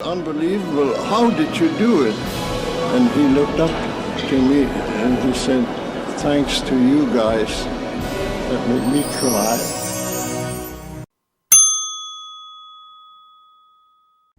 Unbelievable, how did you do it? And he looked up to me and he said, thanks to you guys. That made me cry.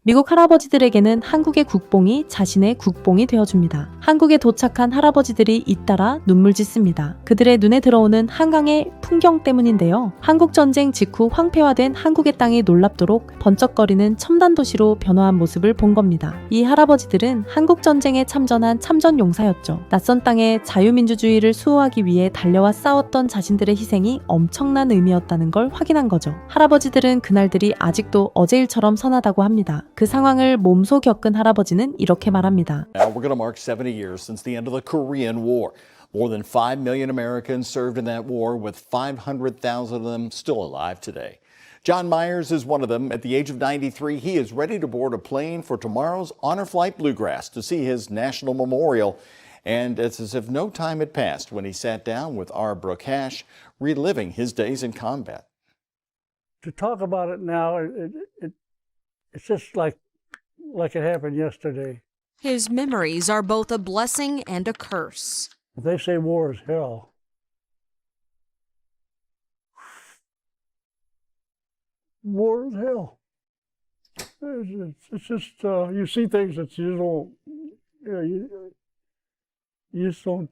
미국 할아버지들에게는 한국의 국뽕이 자신의 국뽕이 되어줍니다. 한국에 도착한 할아버지들이 잇따라 눈물 짓습니다. 그들의 눈에 들어오는 한강의 풍경 때문인데요. 한국전쟁 직후 황폐화된 한국의 땅이 놀랍도록 번쩍거리는 첨단 도시로 변화한 모습을 본 겁니다. 이 할아버지들은 한국전쟁에 참전한 참전용사였죠. 낯선 땅에 자유민주주의를 수호하기 위해 달려와 싸웠던 자신들의 희생이 엄청난 의미였다는 걸 확인한 거죠. 할아버지들은 그날들이 아직도 어제 일처럼 선하다고 합니다. 그 상황을 몸소 겪은 할아버지는 이렇게 말합니다. Now we're going to mark 70 years since the end of the Korean War. More than 5 million Americans served in that war, with 500,000 of them still alive today. John Myers is one of them. At the age of 93, he is ready to board a plane for tomorrow's Honor Flight Bluegrass to see his national memorial. And it's as if no time had passed when he sat down with R. Brooke Hash, reliving his days in combat. To talk about it now, it's just like it happened yesterday. His memories are both a blessing and a curse. If they say war is hell, war is hell. It's just, you see things that you don't, you just don't,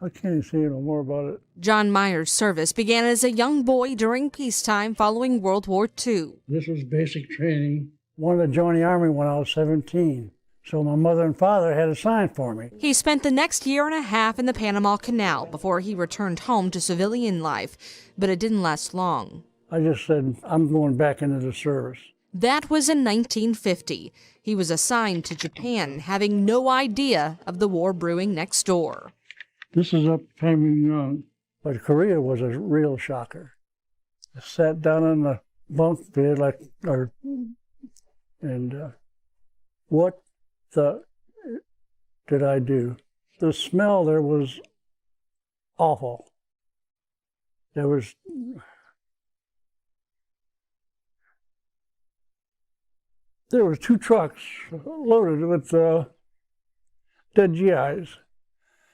I can't say no more about it. John Myers' service began as a young boy during peacetime following World War II. This was basic training. Wanted to join the Army when I was 17, so my mother and father had a sign for me. He spent the next year and a half in the Panama Canal before he returned home to civilian life, but it didn't last long. I just said, I'm going back into the service. That was in 1950. He was assigned to Japan, having no idea of the war brewing next door. This is up Penguin Young, but Korea was a real shocker. I sat down in the bunk bed what did I do? The smell there was awful. There was two trucks loaded with dead GIs.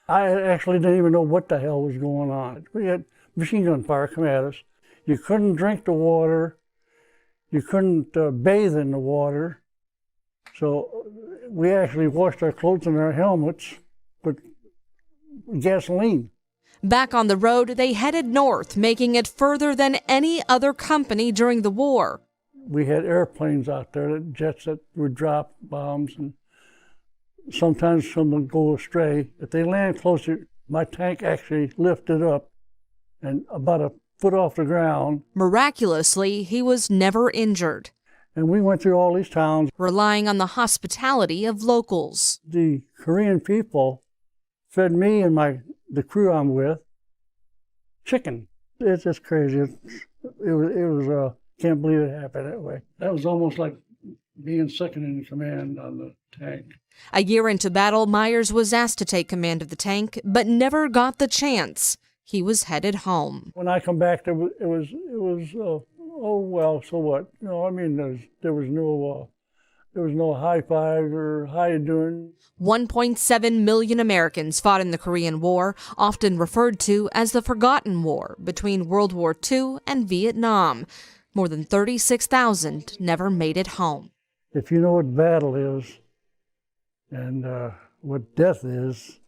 I actually didn't even know what the hell was going on. We had machine gun fire come at us. You couldn't drink the water. You couldn't bathe in the water. So we actually washed our clothes and our helmets with gasoline. Back on the road, they headed north, making it further than any other company during the war. We had airplanes out there, jets that would drop bombs, and sometimes some would go astray. If they land closer, my tank actually lifted up and about a foot off the ground. Miraculously, he was never injured. And we went through all these towns, relying on the hospitality of locals. The Korean people fed me and the crew I'm with chicken. It's just crazy. It was can't believe it happened that way. That was almost like being second in command on the tank. A year into battle, Myers was asked to take command of the tank, but never got the chance. He was headed home. When I come back, it was oh well, so what? You know, I mean, there was no high five or how you doing. 1.7 million Americans fought in the Korean War, often referred to as the Forgotten War, between World War II and Vietnam. More than 36,000 never made it home. If you know what battle is and what death is,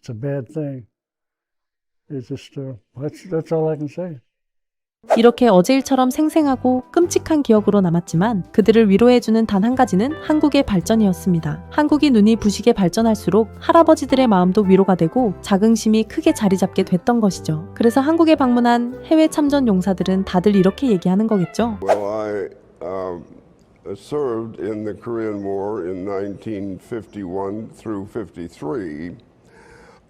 it's a bad thing. It's just, that's all I can say. 이렇게 어제 일처럼 생생하고 끔찍한 기억으로 남았지만 그들을 위로해주는 단 한 가지는 한국의 발전이었습니다. 한국이 눈이 부시게 발전할수록 할아버지들의 마음도 위로가 되고 자긍심이 크게 자리 잡게 됐던 것이죠. 그래서 한국에 방문한 해외 참전 용사들은 다들 이렇게 얘기하는 거겠죠. Well, I served in the Korean War in 1951 through 53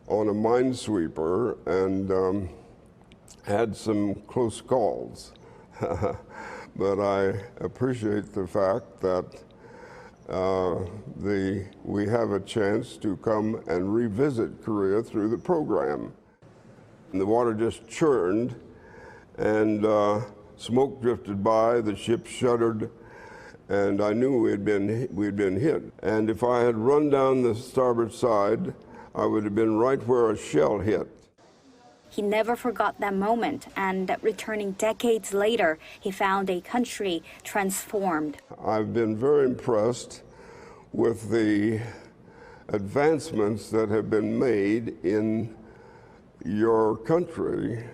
on a minesweeper and had some close calls, but I appreciate the fact that we have a chance to come and revisit Korea through the program. And the water just churned, and Smoke drifted by, the ship shuddered, and I knew we'd been hit. And if I had run down the starboard side, I would have been right where a shell hit. He never forgot that moment, and returning decades later, he found a country transformed. I've been very impressed with the advancements that have been made in your country,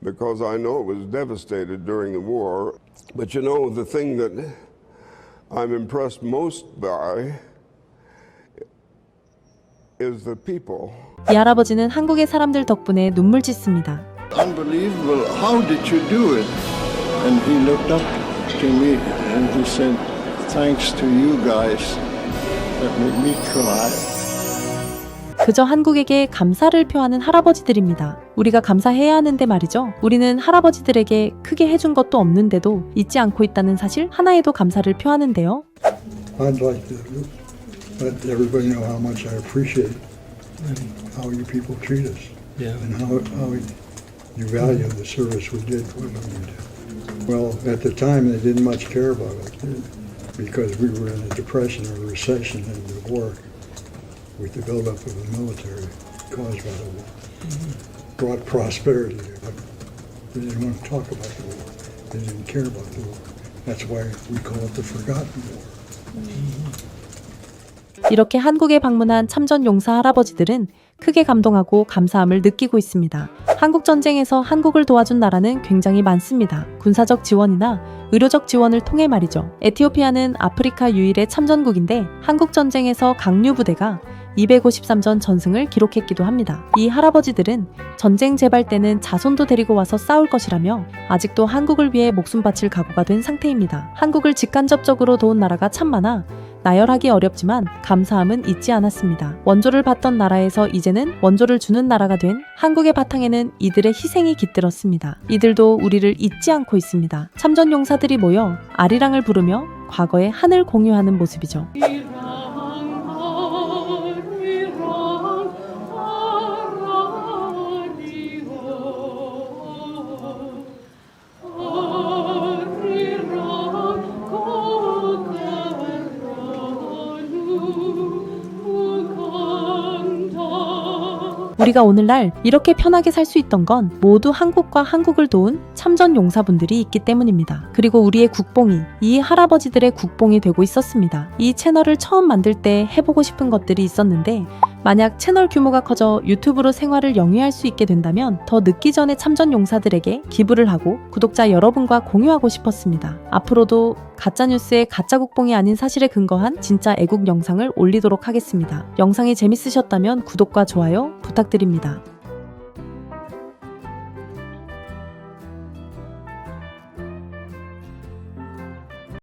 because I know it was devastated during the war. But you know, the thing that I'm impressed most by is the people. 이 할아버지는 한국의 사람들 덕분에 눈물 짓습니다. Unbelievable. How did you do it? And he looked up to me and he said, thanks to you guys that made me cry. 그저 한국에게 감사를 표하는 할아버지들입니다. 우리가 감사해야 하는데 말이죠. 우리는 할아버지들에게 크게 해준 것도 없는데도 잊지 않고 있다는 사실 하나에도 감사를 표하는데요. I'd like to let everybody know how much I appreciate how you people treat us, and how you value the service we did for them. Well, at the time they didn't much care about it because we were in a depression or a recession in the war with the buildup of the military caused by the war. Brought prosperity, but they didn't want to talk about the war. They didn't care about the war. That's why we call it the forgotten war. 이렇게 한국에 방문한 참전 용사 할아버지들은 크게 감동하고 감사함을 느끼고 있습니다. 한국 전쟁에서 한국을 도와준 나라는 굉장히 많습니다. 군사적 지원이나 의료적 지원을 통해 말이죠. 에티오피아는 아프리카 유일의 참전국인데 한국 전쟁에서 강류 부대가 253전 전승을 기록했기도 합니다. 이 할아버지들은 전쟁 재발 때는 자손도 데리고 와서 싸울 것이라며 아직도 한국을 위해 목숨 바칠 각오가 된 상태입니다. 한국을 직간접적으로 도운 나라가 참 많아 나열하기 어렵지만 감사함은 잊지 않았습니다. 원조를 받던 나라에서 이제는 원조를 주는 나라가 된 한국의 바탕에는 이들의 희생이 깃들었습니다. 이들도 우리를 잊지 않고 있습니다. 참전 용사들이 모여 아리랑을 부르며 과거의 한을 공유하는 모습이죠. 우리가 오늘날 이렇게 편하게 살 수 있던 건 모두 한국과 한국을 도운 참전 용사분들이 있기 때문입니다. 그리고 우리의 국뽕이 이 할아버지들의 국뽕이 되고 있었습니다. 이 채널을 처음 만들 때 해보고 싶은 것들이 있었는데 만약 채널 규모가 커져 유튜브로 생활을 영위할 수 있게 된다면 더 늦기 전에 참전 용사들에게 기부를 하고 구독자 여러분과 공유하고 싶었습니다. 앞으로도 가짜뉴스의 가짜 국뽕이 아닌 사실에 근거한 진짜 애국 영상을 올리도록 하겠습니다. 영상이 재밌으셨다면 구독과 좋아요 부탁드립니다.